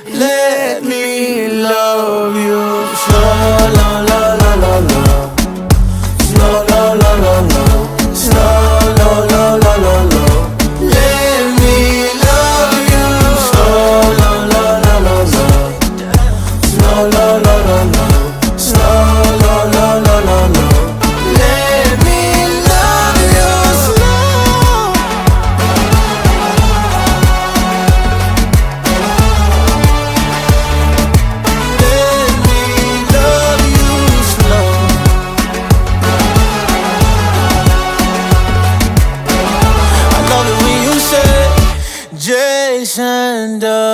Let me love you slow, la la la la la. Slow, la la la la. Slow, la la la la la. Let me love you slow, la la la la la. Slow, la la la la. Slow, la la la la la. Let me love you slow. Let me love you slow. I love it when you say Jason does.